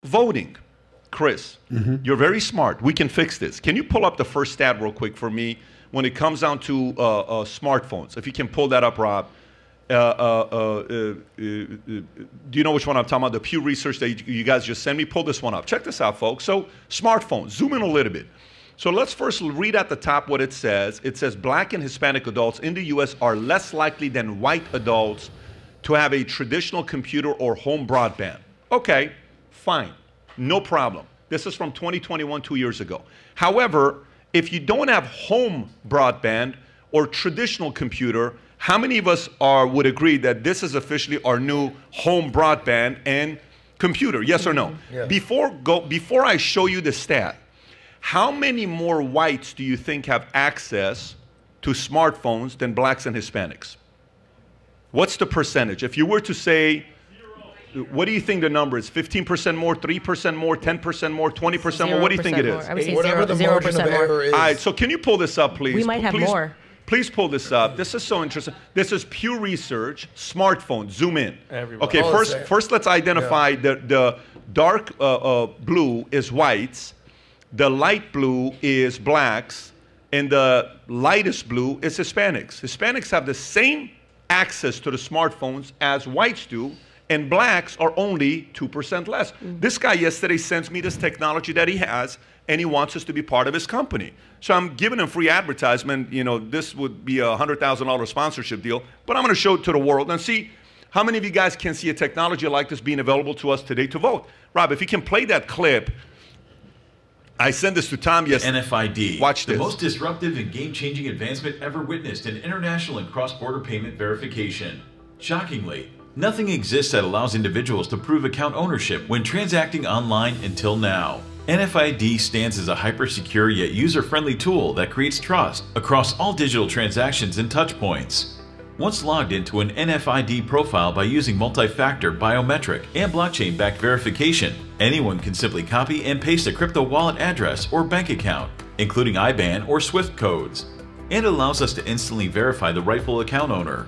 voting. Chris, you're very smart. We can fix this. Can you pull up the first stat real quick for me when it comes down to smartphones? If you can pull that up, Rob. Do you know which one I'm talking about? The Pew Research that you guys just sent me? Pull this one up. Check this out, folks. So smartphones, zoom in a little bit. So let's first read at the top what it says. It says Black and Hispanic adults in the U.S. are less likely than white adults to have a traditional computer or home broadband. Okay, fine. No problem. This is from 2021, 2 years ago. However, if you don't have home broadband or traditional computer, how many of us would agree that this is officially our new home broadband and computer? Yes or no? Yeah. Before I show you the stat, how many more whites do you think have access to smartphones than blacks and Hispanics? What's the percentage? If you were to say, what do you think the number is? 15% more, 3% more, 10% more, 20% more? What do you think it is? I would say Whatever the margin of error is. All right, so can you pull this up, please? We might have more. Please pull this up. This is so interesting. This is Pew Research, smartphone, zoom in. Everybody. Okay, first let's identify the dark blue is whites, the light blue is blacks, and the lightest blue is Hispanics. Hispanics have the same access to the smartphones as whites do, and blacks are only 2% less. This guy yesterday sends me this technology that he has, and he wants us to be part of his company. So I'm giving him free advertisement. You know, this would be a $100,000 sponsorship deal, but I'm going to show it to the world and see how many of you guys can see a technology like this being available to us today to vote. Rob, if you can play that clip. I sent this to Tom yesterday. NFID. Watch this. The most disruptive and game-changing advancement ever witnessed in international and cross-border payment verification. Shockingly, nothing exists that allows individuals to prove account ownership when transacting online until now. NFID stands as a hyper-secure yet user-friendly tool that creates trust across all digital transactions and touchpoints. Once logged into an NFID profile by using multi-factor, biometric, and blockchain-backed verification, anyone can simply copy and paste a crypto wallet address or bank account, including IBAN or SWIFT codes, and it allows us to instantly verify the rightful account owner.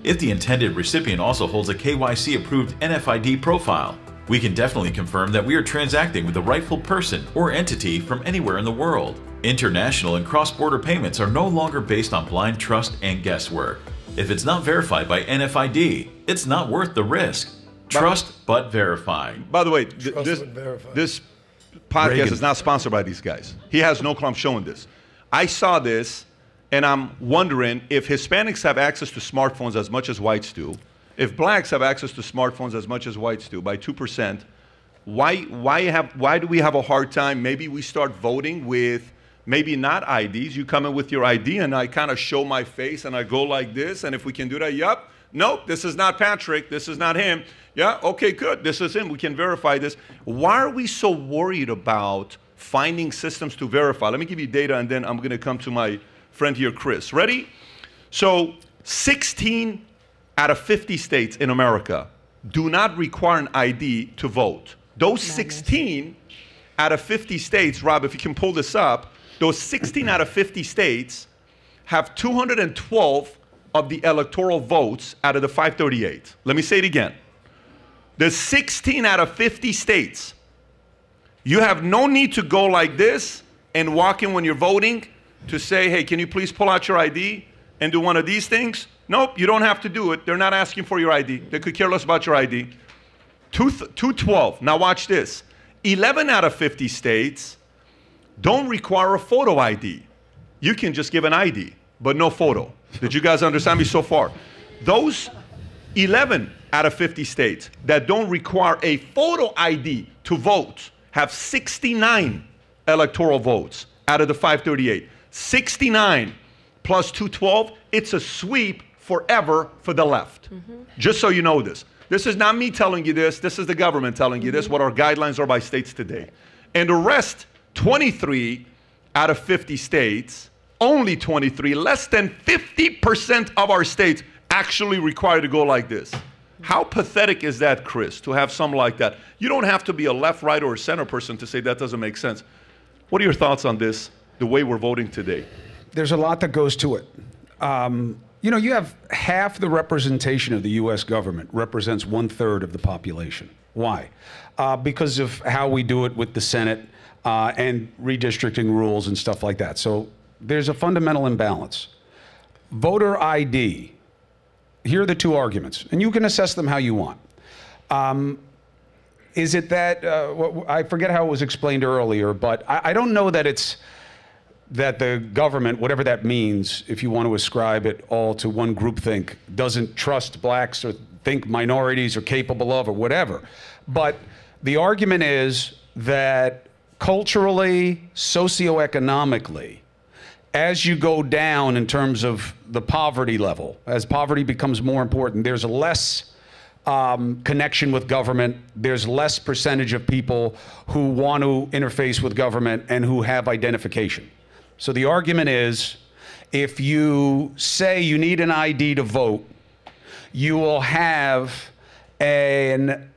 If the intended recipient also holds a KYC-approved NFID profile, we can definitely confirm that we are transacting with the rightful person or entity from anywhere in the world. International and cross-border payments are no longer based on blind trust and guesswork. If it's not verified by NFID, it's not worth the risk. Trust but verify. By the way, this podcast is not sponsored by these guys. He has no clue I'm showing this. I saw this, and I'm wondering if Hispanics have access to smartphones as much as whites do, if blacks have access to smartphones as much as whites do, by 2%, why do we have a hard time? Maybe we start voting with maybe not IDs. You come in with your ID, and I kind of show my face, and I go like this, and if we can do that, yep. Nope, this is not Patrick. This is not him. Yeah, okay, good. This is him. We can verify this. Why are we so worried about finding systems to verify? Let me give you data, and then I'm going to come to my friend here, Chris. Ready? So 16 out of 50 states in America do not require an ID to vote. Those 16 out of 50 states, Rob, if you can pull this up, those 16 out of 50 states have 212 of the electoral votes out of the 538. Let me say it again. The 16 out of 50 states, you have no need to go like this and walk in when you're voting to say, hey, can you please pull out your ID and do one of these things? Nope, you don't have to do it. They're not asking for your ID. They could care less about your ID. 212. Now watch this. 11 out of 50 states don't require a photo ID. You can just give an ID, but no photo. Did you guys understand me so far? Those 11 out of 50 states that don't require a photo ID to vote have 69 electoral votes out of the 538. 69 plus 212, it's a sweep forever for the left. Just so you know this. This is not me telling you this. This is the government telling you this, what our guidelines are by states today. And the rest, 23 out of 50 states, only 23, less than 50% of our states actually require to go like this. How pathetic is that, Chris, to have something like that? You don't have to be a left, right, or a center person to say that doesn't make sense. What are your thoughts on this, the way we're voting today? There's a lot that goes to it. You know, you have half the representation of the U.S. government represents 1/3 of the population. Why? Because of how we do it with the Senate and redistricting rules and stuff like that. So there's a fundamental imbalance. Voter ID, here are the two arguments, and you can assess them how you want. Is it that, I forget how it was explained earlier, but I don't know that it's that the government, whatever that means, if you want to ascribe it all to one groupthink, doesn't trust blacks or think minorities are capable of or whatever. But the argument is that culturally, socioeconomically, as you go down in terms of the poverty level, as poverty becomes more important, there's less connection with government. There's less percentage of people who want to interface with government and who have identification. So the argument is, if you say you need an ID to vote, you will have an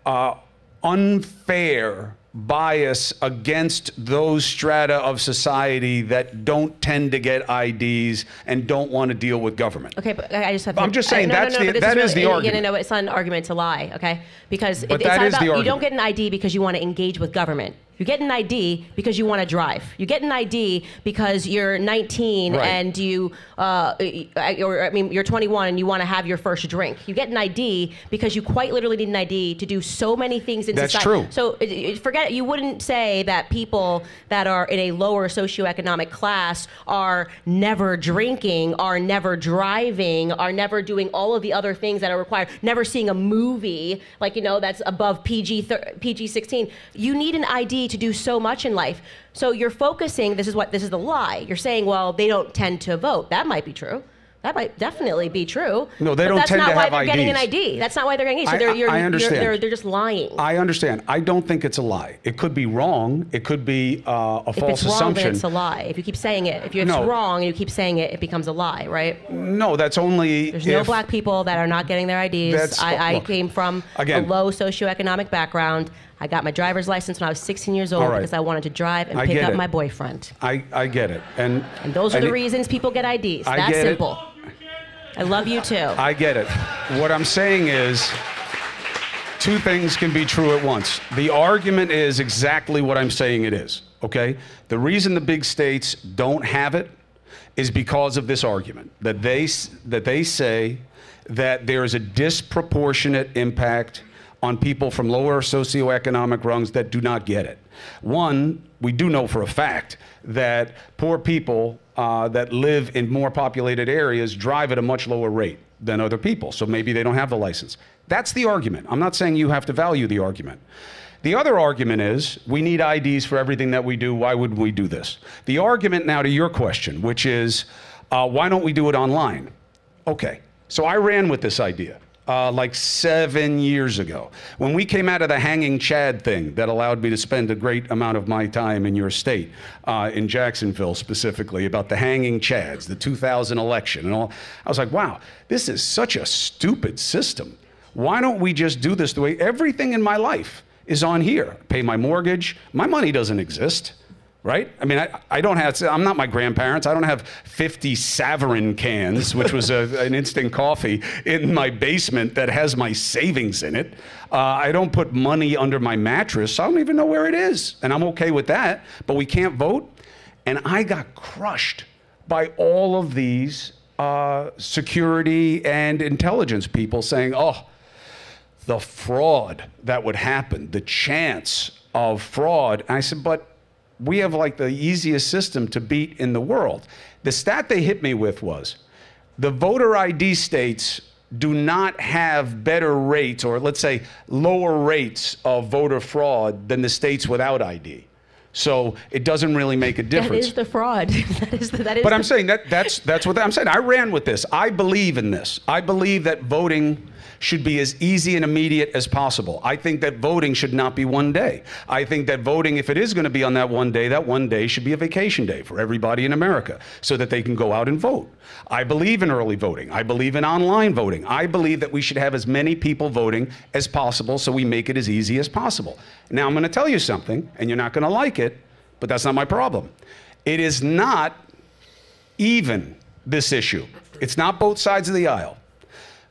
unfair bias against those strata of society that don't tend to get IDs and don't want to deal with government. Okay, but I just have to... I'm just saying that is the argument. No, it's not an argument, it's a lie, okay? Because but it's that not is about, the argument. you don't get an ID because you want to engage with government. You get an ID because you want to drive. You get an ID because you're 19 right. and you, you're 21 and you want to have your first drink. You get an ID because you quite literally need an ID to do so many things in That's society. true. So forget it. You wouldn't say that people that are in a lower socioeconomic class are never drinking, are never driving, are never doing all of the other things that are required, never seeing a movie, like, that's above PG-16. You need an ID to do so much in life. So you're focusing, this is the lie. You're saying, well, they don't tend to vote. That might be true. That might definitely be true. No, they don't tend to have IDs. That's not why they're getting an ID. That's not why they're getting an ID. So I understand. They're just lying. I understand. I don't think it's a lie. It could be wrong. It could be a false assumption. If it's wrong, then it's a lie. If you keep saying it, if it's wrong and you keep saying it, it becomes a lie, right? No, that's only There's no black people that are not getting their IDs. I came from a low socioeconomic background. I got my driver's license when I was 16 years old because I wanted to drive and pick up my boyfriend. I get it. And those are the reasons people get IDs. That's simple. I love you too. I get it. What I'm saying is, two things can be true at once. The argument is exactly what I'm saying it is, okay? The reason the big states don't have it is because of this argument, that they say that there is a disproportionate impact on people from lower socioeconomic rungs that do not get it. One, we do know for a fact that poor people that live in more populated areas drive at a much lower rate than other people, so maybe they don't have the license. That's the argument. I'm not saying you have to value the argument. The other argument is, we need IDs for everything that we do. Why would we do this? The argument now to your question, which is, why don't we do it online? Okay, so I ran with this idea. Like 7 years ago, when we came out of the hanging Chad thing that allowed me to spend a great amount of my time in your state, in Jacksonville specifically, about the hanging Chads, the 2000 election and all, I was like, wow, this is such a stupid system. Why don't we just do this the way everything in my life is on here? Pay my mortgage, my money doesn't exist. Right? I mean, I don't have, I'm not my grandparents. I don't have 50 Savarin cans, which was an instant coffee, in my basement that has my savings in it. I don't put money under my mattress. I don't even know where it is. And I'm okay with that. But we can't vote. And I got crushed by all of these security and intelligence people saying, oh, the fraud that would happen, the chance of fraud. And I said, but we have like the easiest system to beat in the world. The stat they hit me with was, the voter ID states do not have better rates, or let's say lower rates of voter fraud than the states without ID. So it doesn't really make a difference. That is the fraud. that is but I'm saying that's what I'm saying. I ran with this. I believe in this. I believe that voting should be as easy and immediate as possible. I think that voting should not be one day. I think that voting, if it is going to be on that one day should be a vacation day for everybody in America so that they can go out and vote. I believe in early voting. I believe in online voting. I believe that we should have as many people voting as possible so we make it as easy as possible. Now, I'm going to tell you something, and you're not going to like it, but that's not my problem. It is not even this issue. It's not both sides of the aisle.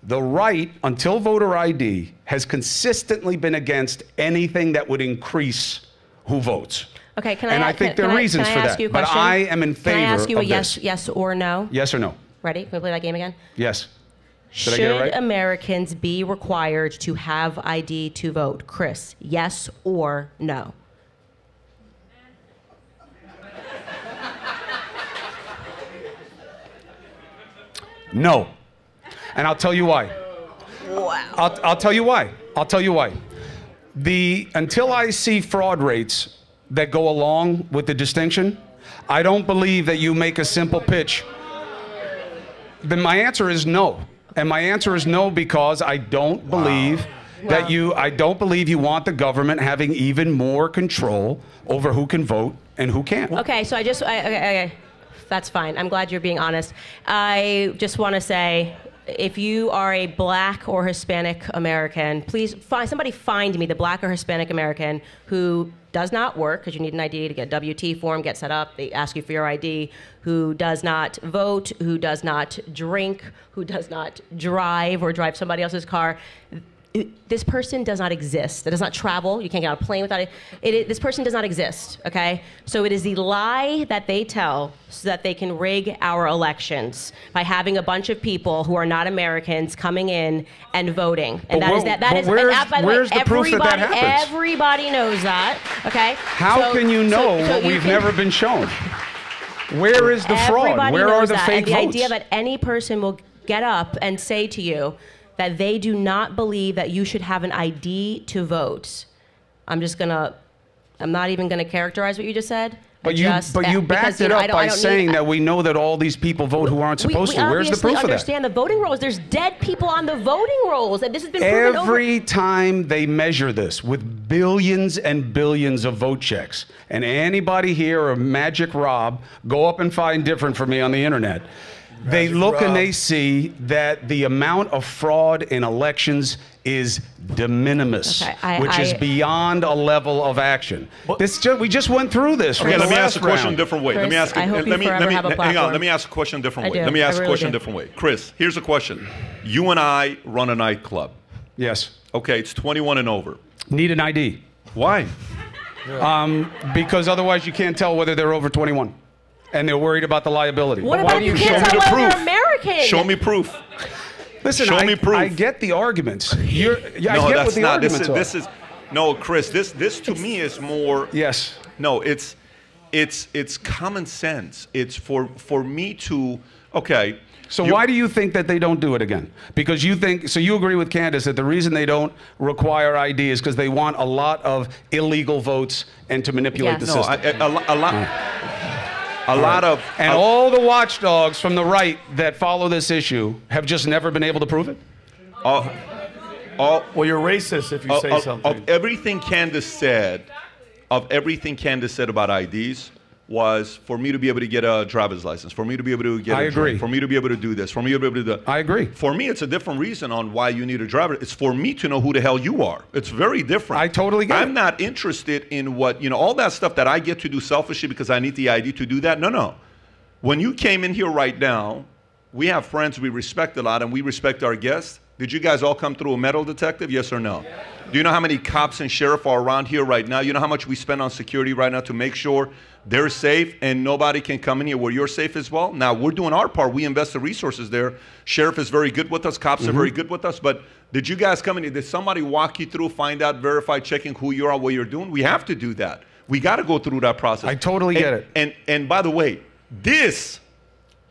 The right, until voter ID, has consistently been against anything that would increase who votes. Okay, and I think there are reasons for that. But I am in favor of this. Can I ask you a yes or no? Yes or no? Ready? Can we play that game again? Yes. Should I get it right? Americans be required to have ID to vote? Chris, yes or no? No. And I'll tell you why. Wow. I'll tell you why. I'll tell you why. Until I see fraud rates that go along with the distinction, I don't believe that you make a simple pitch. Then my answer is no. And my answer is no because I don't believe I don't believe you want the government having even more control over who can vote and who can't. Okay, so okay. That's fine. I'm glad you're being honest. I just want to say, if you are a black or Hispanic American, please somebody find me the black or Hispanic American who does not work, because you need an ID to get a W-T form, get set up, they ask you for your ID, who does not vote, who does not drink, who does not drive or drive somebody else's car. This person does not exist. It does not travel. You can't get on a plane without it. This person does not exist, okay? So it is the lie that they tell so that they can rig our elections by having a bunch of people who are not Americans coming in and voting. And by the way, proof that happens? Everybody knows that, okay? How can you know what we've never been shown? Where is the fraud? Where are the fake votes? The idea that any person will get up and say to you that they do not believe that you should have an ID to vote. I'm not even gonna characterize what you just said. But you backed it up by saying that we know that all these people vote who aren't supposed to. Where's the proof of that? We understand the voting rolls. There's dead people on the voting rolls, and this has been proven every time they measure this with billions and billions of vote checks. And anybody here or Magic Rob, go up and find different for me on the internet. They look and they see that the amount of fraud in elections is de minimis, which is beyond a level of action. We just went through this. Okay, let me ask the question a different way. Chris, let me ask. Hang on. Let me ask a question a different way. Let me ask a question a different way. Chris, here's a question. You and I run a nightclub. Yes. Okay, it's 21 and over. Need an ID. Why? Because otherwise you can't tell whether they're over 21. And they're worried about the liability. What about you can't tell whether they're American? Show me proof. Listen, Show me proof. I get the arguments. I get what the arguments are. No, Chris. This to me is more. Yes. No, it's common sense. It's for me to. Okay. So why do you think that they don't do it again? Because you agree with Candace that the reason they don't require ID is because they want a lot of illegal votes and to manipulate the system. All the watchdogs from the right that follow this issue have just never been able to prove it? Well, you're racist if you say something. Of everything Candace said about IDs was for me to be able to get a driver's license, for me to be able to get for me to be able to do this, for me to be able to do that. I agree. For me, it's a different reason on why you need a driver. It's for me to know who the hell you are. It's very different. I totally get it. I'm not interested in what, all that stuff that I get to do selfishly because I need the ID to do that. No. When you came in here right now, we have friends we respect a lot and we respect our guests. Did you guys all come through a metal detective? Yes or no? Do you know how many cops and sheriff are around here right now? You know how much we spend on security right now to make sure they're safe and nobody can come in here where you're safe as well? Now, we're doing our part. We invest the resources there. Sheriff is very good with us. Cops are very good with us. But did you guys come in here? Did somebody walk you through, find out, verify, checking who you are, what you're doing? We have to do that. We got to go through that process. I totally get it. And by the way, this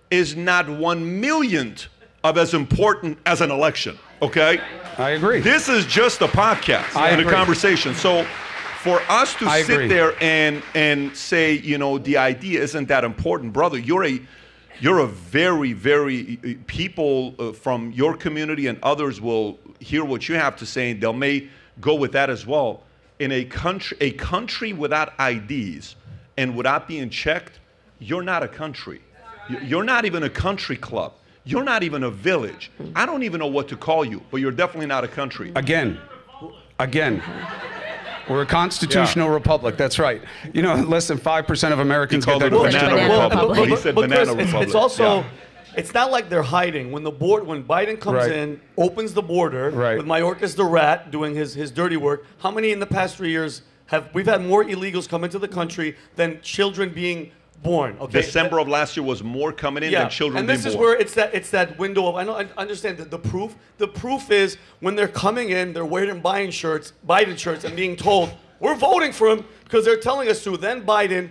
is not 1/1,000,000th of as important as an election, okay? I agree. This is just a podcast and a conversation. So for us to sit there and say, the idea isn't that important, brother, you're a very, very, people from your community and others will hear what you have to say and they may go with that as well. In a country without IDs and without being checked, you're not a country. You're not even a country club. You're not even a village. I don't even know what to call you, but you're definitely not a country. Again. We're a constitutional republic. That's right. Less than 5% of Americans get their banana republic. He said banana republic. It's also, it's not like they're hiding. When Biden comes in, opens the border with Mayorkas the rat doing his dirty work, how many in the past 3 years we've had more illegals come into the country than children being born? Okay. December of last year was more coming in than children being born. And this is where it's that window of, I understand that the proof is when they're coming in, they're wearing Biden shirts and being told, we're voting for him because they're telling us to. Then Biden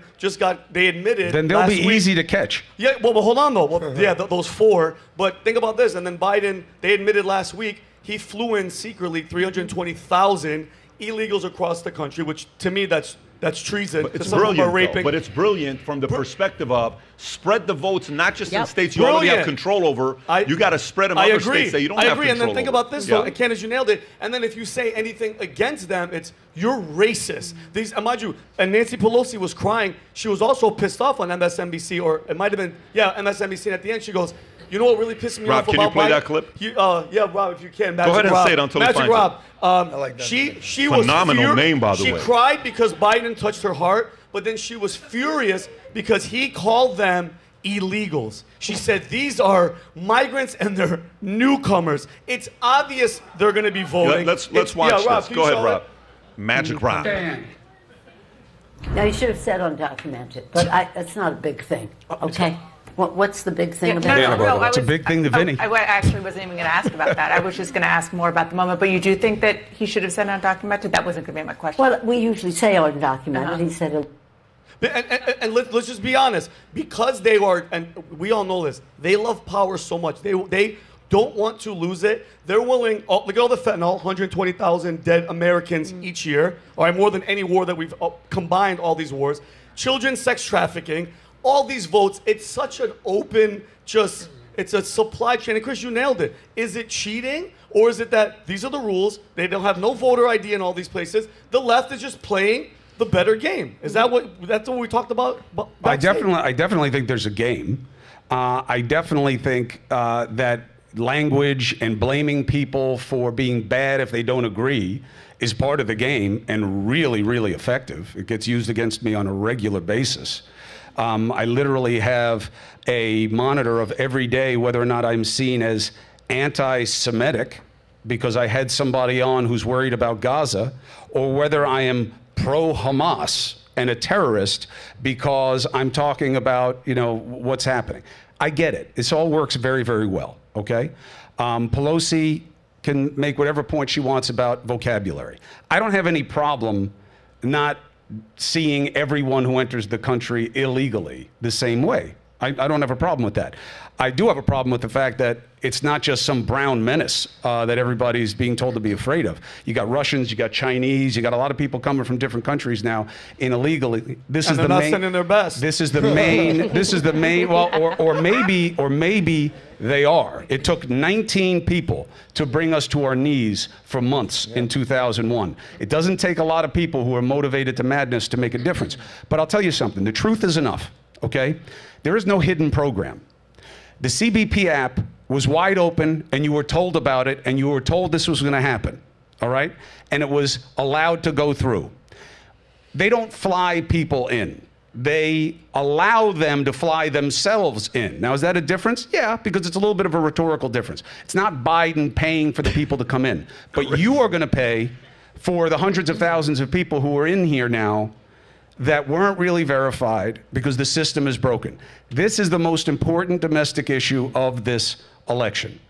they admitted. Then they'll be easy to catch. Yeah, well, hold on though. Well, yeah, those 4. But think about this. And then Biden, they admitted last week, he flew in secretly 320,000 illegals across the country, which to me, that's treason. But it's brilliant, but it's brilliant from the perspective of spread the votes, not just in states you already have control over. You got to spread them in other states that you don't have control over. And then think about this, though. And Candace, you nailed it. And then if you say anything against them, it's you're racist. Mind you, and Nancy Pelosi was crying. She was also pissed off on MSNBC, or it might have been, MSNBC. And at the end, she goes, you know what really pissed me off about Biden? Rob, can you play that clip? Yeah, Rob, if you can. Go ahead and say it until Magic he finds Rob. it. I like that. She was phenomenal name, by the way. She cried because Biden touched her heart, but then she was furious because he called them illegals. She said these are migrants and they're newcomers. It's obvious they're going to be voting. Let's watch this. Go ahead, Rob. Magic Rob. Now, you should have said undocumented, but it's not a big thing, okay? What's the big thing about it? No, it's a big thing to Vinny. I actually wasn't even going to ask about that. I was just going to ask more about the moment. But you do think that he should have said undocumented? That wasn't going to be my question. Well, we usually say undocumented. He said and let's just be honest. Because they are, and we all know this, they love power so much. They don't want to lose it. They're willing, look at all the fentanyl, 120,000 dead Americans each year, or more than any war that we've combined all these wars. Children sex trafficking. All these votes, it's such an open, it's a supply chain. And Chris, you nailed it. Is it cheating? Or is it that these are the rules? They don't have no voter ID in all these places. The left is just playing the better game. That's what we talked about? I definitely think there's a game. I definitely think that language and blaming people for being bad if they don't agree is part of the game and really, really effective. It gets used against me on a regular basis. I literally have a monitor of every day whether or not I'm seen as anti-Semitic because I had somebody on who's worried about Gaza, or whether I am pro-Hamas and a terrorist because I'm talking about, what's happening. I get it. This all works very, very well, okay? Pelosi can make whatever point she wants about vocabulary. I don't have any problem not seeing everyone who enters the country illegally the same way. I don't have a problem with that. I do have a problem with the fact that it's not just some brown menace that everybody's being told to be afraid of. You got Russians, you got Chinese, you got a lot of people coming from different countries now in illegally. They're not sending their best. This is the main. This is the main. Well, or maybe they are. It took 19 people to bring us to our knees for months in 2001. It doesn't take a lot of people who are motivated to madness to make a difference. But I'll tell you something. The truth is enough. Okay? There is no hidden program. The CBP app was wide open, and you were told about it, and you were told this was going to happen, all right? And it was allowed to go through. They don't fly people in. They allow them to fly themselves in. Now, is that a difference? Yeah, because it's a little bit of a rhetorical difference. It's not Biden paying for the people to come in, but you are going to pay for the hundreds of thousands of people who are in here now that weren't really verified because the system is broken. This is the most important domestic issue of this election.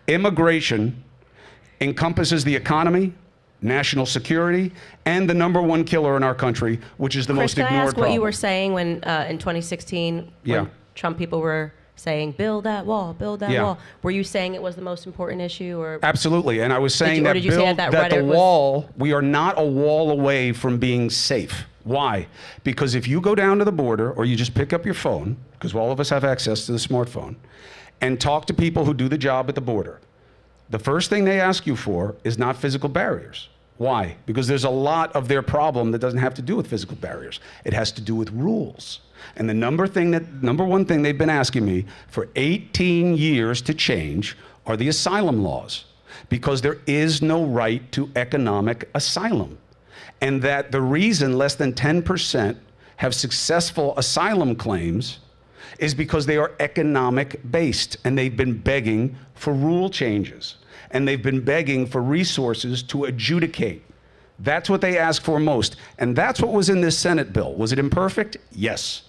Immigration encompasses the economy, national security, and the #1 killer in our country, which is the most ignored problem. Can I ask what you were saying when in 2016 when Trump people were saying, build that wall, were you saying it was the most important issue? Or absolutely, and I was saying that the wall, we are not a wall away from being safe. Why? Because if you go down to the border, or you just pick up your phone, because all of us have access to the smartphone, and talk to people who do the job at the border, the first thing they ask you for is not physical barriers. Why? Because there's a lot of their problem that doesn't have to do with physical barriers. It has to do with rules. And the number one thing they've been asking me for 18 years to change are the asylum laws, because there is no right to economic asylum. And that the reason less than 10% have successful asylum claims is because they are economic based, and they've been begging for rule changes, and they've been begging for resources to adjudicate. That's what they ask for most, and that's what was in this Senate bill. Was it imperfect? Yes.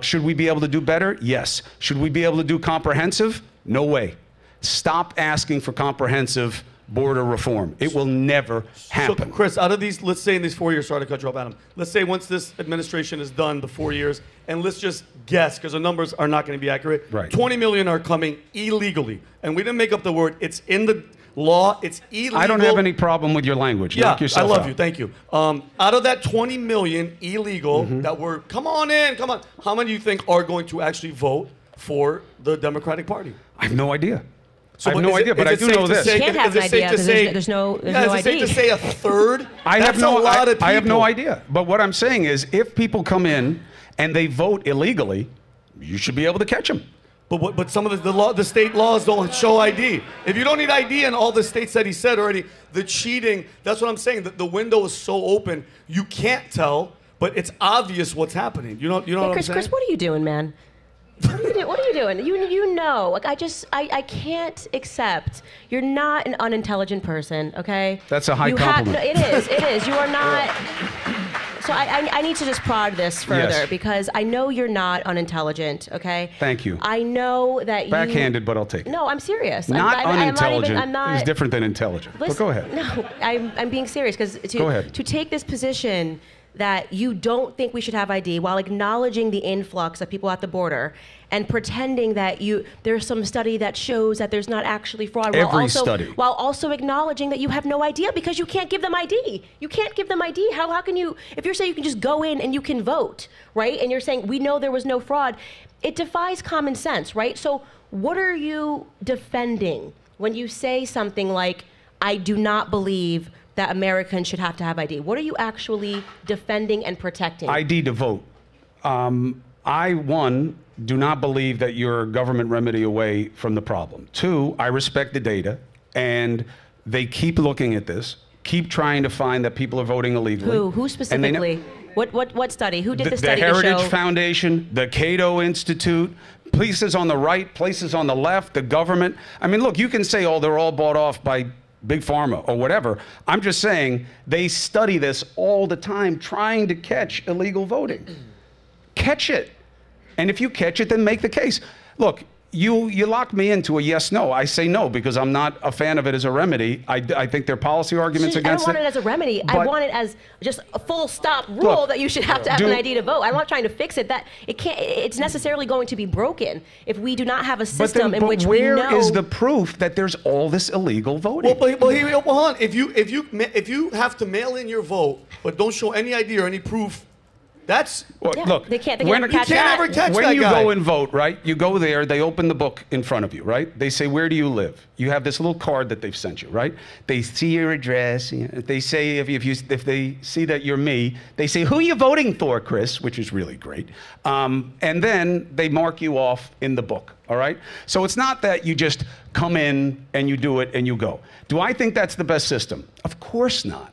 Should we be able to do better? Yes. Should we be able to do comprehensive? No way. Stop asking for comprehensive border reform. It will never happen. So, Chris, out of these, let's say in these 4 years, sorry to cut you off, Adam. Let's say once this administration is done, the 4 years, and let's just guess, because the numbers are not going to be accurate. Right. 20 million are coming illegally. And we didn't make up the word. It's in the law. It's illegal. I don't have any problem with your language. Yeah, Knock yourself I love out. you. Thank you. Out of that 20 million illegal that were, come on in, come on. How many do you think are going to actually vote for the Democratic Party? I have no idea. So, I have no idea, but I do know this. You can't have an idea because there's no is it safe ID. to say a third? I have That's a lot of people. I have no idea. But what I'm saying is, if people come in and they vote illegally, you should be able to catch them. But some of the state laws don't show ID. If you don't need ID in all the states that he said already, the cheating, that's what I'm saying. The window is so open, you can't tell, but it's obvious what's happening. You know what I'm saying? Chris, what are you doing, man? What are you doing? You know, like I can't accept. You're not an unintelligent person, okay? That's a high compliment. It is. You are not. So I need to just prod this further Yes. because I know you're not unintelligent, okay? Thank you. I know that Backhanded, but I'll take it. No, I'm serious. Not unintelligent I'm not, is different than intelligent. But go ahead. No, I'm being serious because Go ahead. to take this position that you don't think we should have ID while acknowledging the influx of people at the border and pretending that there's some study that shows that there's not actually fraud while also acknowledging that you have no idea because you can't give them ID. You can't give them ID. How can you, if you're saying you can just go in and you can vote, right? And you're saying we know there was no fraud, it defies common sense, right? So what are you defending when you say something like, I do not believe that Americans should have to have ID? What are you actually defending and protecting? ID to vote. One, do not believe that you're a government remedy away from the problem. Two, I respect the data, and they keep looking at this, keep trying to find that people are voting illegally. Who specifically? What study? Who did the study The to show? Heritage Foundation, the Cato Institute, places on the right, places on the left, the government. I mean, look, you can say, oh, they're all bought off by Big Pharma or whatever. I'm just saying they study this all the time, trying to catch illegal voting. Catch it. And if you catch it, then make the case. Look, you lock me into a yes/no. I say no because I'm not a fan of it as a remedy. I think there are policy arguments against it. I don't want it as a remedy. I want it as just a full stop rule that you should have to have an ID to vote. I'm not trying to fix it. That it can't. It's necessarily going to be broken if we do not have a system in which we know. But where is the proof that there's all this illegal voting? Well, hold on. If you have to mail in your vote but don't show any ID or any proof. Look, they can't ever catch that. When you go and vote, right? You go there, they open the book in front of you, right? They say, where do you live? You have this little card that they've sent you, right? They see your address. They say, if they see that you're me, they say, who are you voting for, Chris? Which is really great. And then they mark you off in the book, all right? So it's not that you just come in and you do it and you go. Do I think that's the best system? Of course not.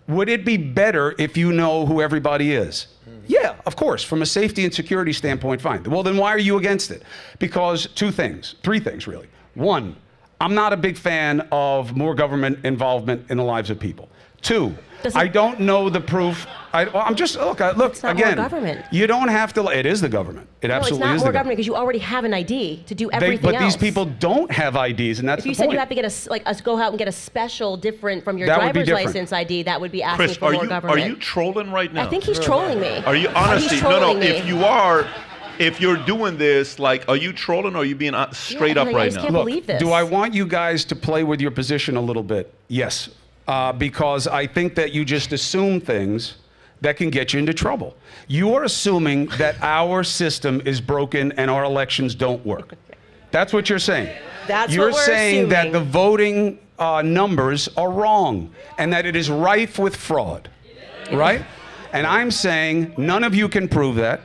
Would it be better if you know who everybody is? Yeah, of course. From a safety and security standpoint, fine. Well, then why are you against it? Because three things, really. One, I'm not a big fan of more government involvement in the lives of people. Two, I don't know the proof. I'm just, look it's not again. More government. You don't have to, it is the government. It absolutely is it's not the more government because you already have an ID to do everything but else. These people don't have IDs, and that's if the you point. said you have to get go out and get a special different from your That would be driver's different. license ID, that would be asking Chris, for more government. are you trolling right now? I think he's trolling me. Are you honestly? He's No. trolling me. If you are, if you're doing this, like, are you trolling or are you being straight up I right just now? can't believe this. Do I want you guys to play with your position a little bit? Yes. Because I think that you just assume things that can get you into trouble. You are assuming that our system is broken and our elections don't work. That's what you're saying. That's you're what we're saying that assuming. the voting numbers are wrong and that it is rife with fraud, right? And I'm saying none of you can prove that.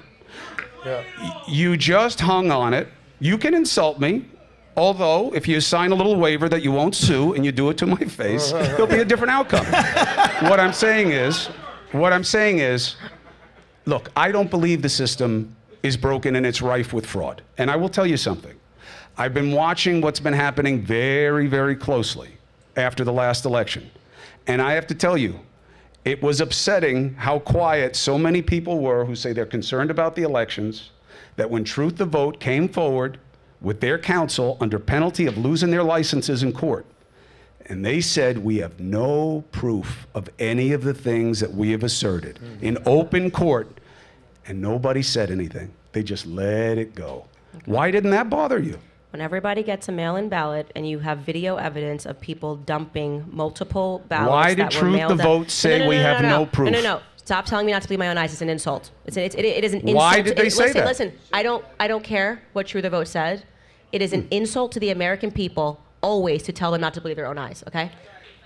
Yeah. You just hung on it. You can insult me. Although, if you sign a little waiver that you won't sue and you do it to my face, there'll be a different outcome. What I'm saying is, look, I don't believe the system is broken and it's rife with fraud. And I will tell you something. I've been watching what's been happening very, very closely after the last election. And I have to tell you, it was upsetting how quiet so many people were who say they're concerned about the elections, that when Truth the Vote came forward with their counsel under penalty of losing their licenses in court, and they said, we have no proof of any of the things that we have asserted in open court, and nobody said anything. They just let it go. Okay. Why didn't that bother you? When everybody gets a mail-in ballot and you have video evidence of people dumping multiple ballots, why did Truth the Vote say we have no proof? No. Stop telling me not to believe my own eyes. It's an insult. It is an insult. Why did they say that? Listen, I don't care what Truth the Vote said. It is an insult to the American people always to tell them not to believe their own eyes, okay?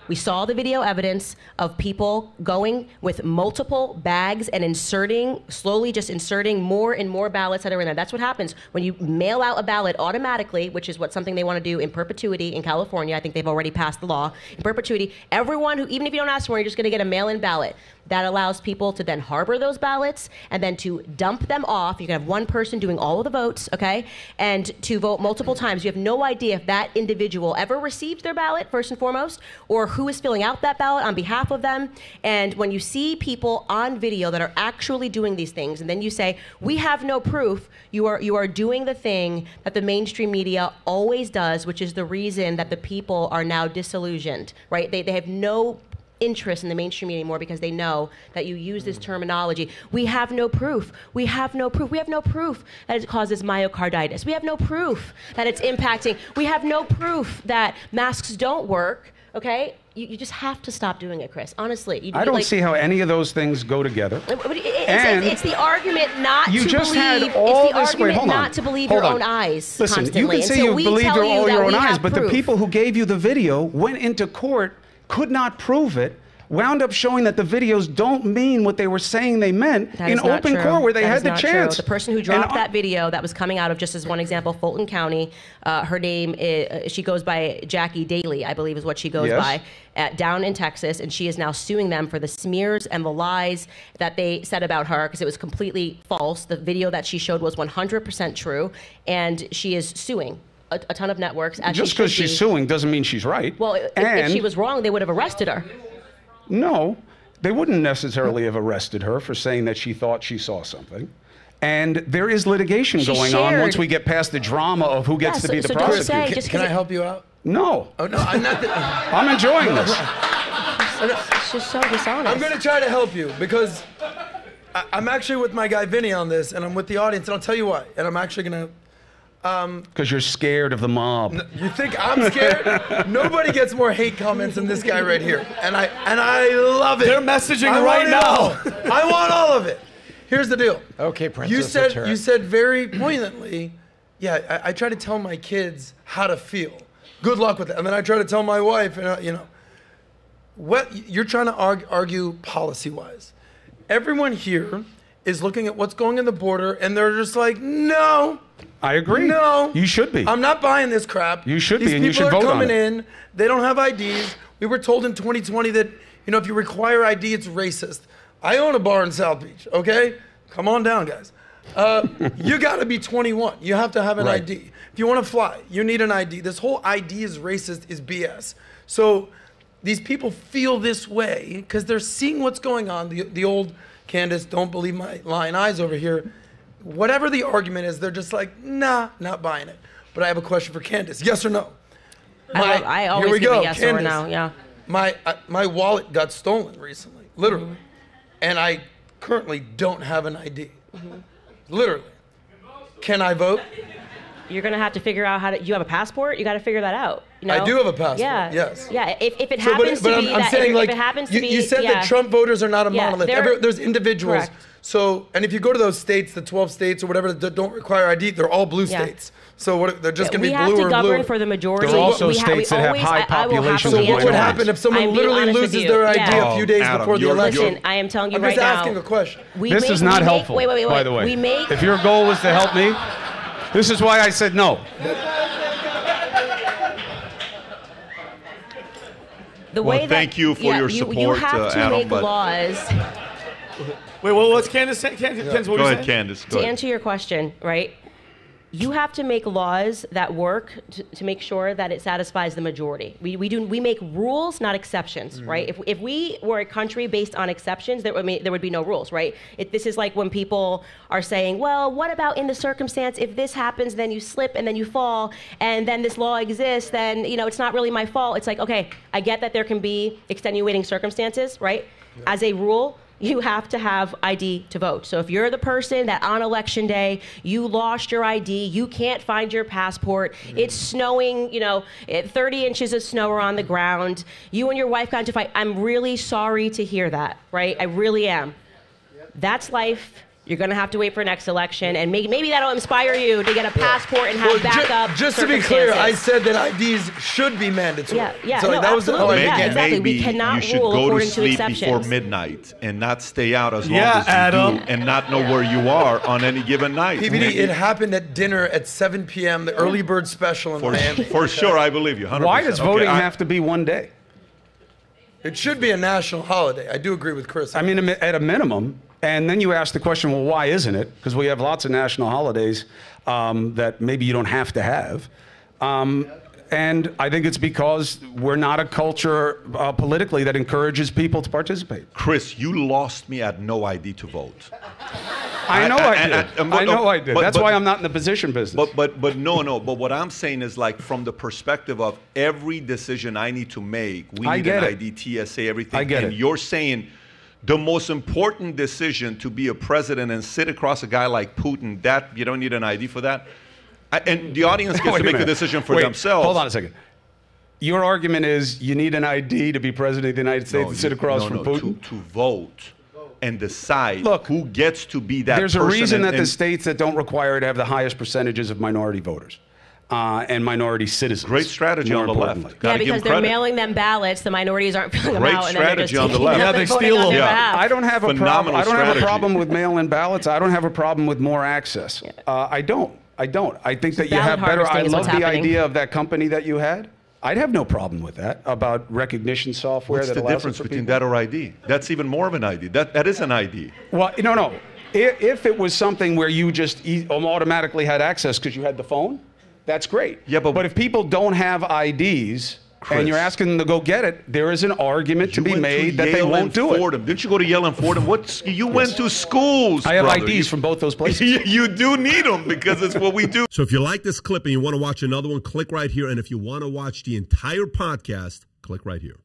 We saw the video evidence of people going with multiple bags and slowly just inserting more and more ballots that are in there. That's what happens when you mail out a ballot automatically, which is something they want to do in perpetuity in California. I think they've already passed the law. In perpetuity, everyone who, even if you don't ask for it, you're just going to get a mail-in ballot. That allows people to then harbor those ballots and then to dump them off. You can have one person doing all of the votes, okay? And to vote multiple times. You have no idea if that individual ever received their ballot, first and foremost, or who is filling out that ballot on behalf of them. And when you see people on video that are actually doing these things, and then you say, we have no proof, you are doing the thing that the mainstream media always does, which is the reason that the people are now disillusioned, right? They have no interest in the mainstream media anymore because they know that you use this terminology. We have no proof. We have no proof. We have no proof that it causes myocarditis. We have no proof that it's impacting. We have no proof that masks don't work. Okay? You just have to stop doing it, Chris. Honestly. I don't see how any of those things go together. It's the argument not to believe. Just had all it's the this. argument not to believe your own eyes. Listen, constantly. you can say you believe all your own eyes, but proof. the people who gave you the video went into court, could not prove it, wound up showing that the videos don't mean what they were saying they meant in open court where they had the chance. The person who dropped that video that was coming out of, just as one example, Fulton County, her name is, she goes by Jackie Daly, I believe is what she goes by, down in Texas, and she is now suing them for the smears and the lies that they said about her because it was completely false. The video that she showed was 100% true, and she is suing a ton of networks. Just because she's suing doesn't mean she's right. Well, if she was wrong, they would have arrested her. No, they wouldn't necessarily have arrested her for saying that she thought she saw something. And there is litigation going on once we get past the drama of who gets to be the prosecutor. Can I help you out? No. Oh, no, I'm not. I'm enjoying this. It's just so dishonest. I'm going to try to help you because I'm actually with my guy Vinny on this, and I'm with the audience, and I'll tell you why. And I'm actually going to... Because you're scared of the mob. You think I'm scared? Nobody gets more hate comments than this guy right here, and I love it. They're messaging right now. I want all of it. Here's the deal. Okay, Princess. You said very poignantly, yeah. I try to tell my kids how to feel. Good luck with it. And then I try to tell my wife, and what you're trying to argue policy-wise. Everyone here is looking at what's going in the border, and they're just like, no. I agree. No. You should be. I'm not buying this crap. You should be, and you should vote on it. These people are coming in. They don't have IDs. We were told in 2020 that, if you require ID, it's racist. I own a bar in South Beach, okay? Come on down, guys. You got to be 21. You have to have an ID. If you want to fly, you need an ID. This whole ID is racist is BS. So these people feel this way because they're seeing what's going on. The old Candace, don't believe my lying eyes over here. Whatever the argument is, they're just like, nah, not buying it. But I have a question for Candace. Yes or no? I always give a yes Candace, or no, yeah. My wallet got stolen recently, literally. And I currently don't have an ID. Literally. Can I vote? You're going to have to figure out how to... You have a passport? You got to figure that out. I do have a passport, yeah. yes. Yeah, if it happens to be... I'm saying, if it happens to be... You said that Trump voters are not a monolith. There's individuals. Correct. So, and if you go to those states, the 12 states or whatever that don't require ID, they're all blue states. So they're just going to be blue or blue. We have to govern for the majority. There are also states that have high populations. So what would happen if someone literally loses their ID a few days before the election? Listen, I am telling you right now. I'm just asking a question. This is not helpful, by the way. If your goal was to help me, this is why I said no. Thank you for your support, you have to Adam, make laws. Wait, well, what's Candace saying? Candace, what Go you ahead, saying? Candace. Go To ahead. answer your question, right? You have to make laws that work to make sure that it satisfies the majority. We make rules, not exceptions, right? If we were a country based on exceptions, there would be no rules, right? This is like when people are saying, well, what about in the circumstance if this happens, then you slip and then you fall, and then this law exists, then it's not really my fault. It's like, okay, I get that there can be extenuating circumstances, right? As a rule, you have to have ID to vote. So if you're the person that on election day, you lost your ID, you can't find your passport, it's snowing, 30 inches of snow are on the ground, you and your wife got into a fight, I'm really sorry to hear that, right? I really am. That's life. You're going to have to wait for next election, and maybe that'll inspire you to get a passport and have backup. Just to be clear, I said that IDs should be mandatory. Yeah, so no, that was absolutely. the Exactly. Maybe We cannot you should rule go to according to sleep exceptions. before midnight and not stay out as long Yeah, as you Adam. do and not know where you are on any given night. PBD, it happened at dinner at 7 p.m., the early bird special in Miami. For sure, I believe you. 100%. Why does voting Okay, have to be one day? It should be a national holiday. I do agree with Chris. I mean, at a minimum. And then you ask the question, well, why isn't it? Because we have lots of national holidays that maybe you don't have to have. And I think it's because we're not a culture politically that encourages people to participate. Chris, you lost me at no ID to vote. I know I did. I know I did. That's why I'm not in the position business. But no. But what I'm saying is, like, from the perspective of every decision I need to make, we need an ID, TSA, everything. I get and it. You're saying the most important decision to be a president and sit across a guy like Putin, that you don't need an ID for that? And the audience gets to make a decision for themselves. Hold on a second. Your argument is you need an ID to be president of the United States and sit across from Putin? To vote and decide Look, who gets to be that There's person. a reason that and the states that don't require it have the highest percentages of minority voters and minority citizens. Great strategy more on the importantly. left. Gotta give because them they're credit. mailing them ballots, the minorities aren't filling them Great out, and then they're just strategy on the taking left. them Yeah, they and voting steal on them. their Yeah. behalf. I don't have a problem. Phenomenal I don't have a strategy. problem with mail-in ballots. I don't have a problem with more access. I don't. I think that you Ballot have better. harvesting I is love what's the happening. idea of that company that you had. I'd have no problem with that about recognition software. What's that the allows it difference for between people. that or ID? That's even more of an ID. That is an ID. Well, no. If it was something where you just automatically had access because you had the phone, that's great. Yeah, but if people don't have IDs and you're asking them to go get it, there is an argument to be made that they won't do it. Fordham. Didn't you go to Yale and Fordham? You went to schools. I have brother. IDs from both those places. You do need them because it's what we do. So if you like this clip and you want to watch another one, click right here. And if you want to watch the entire podcast, click right here.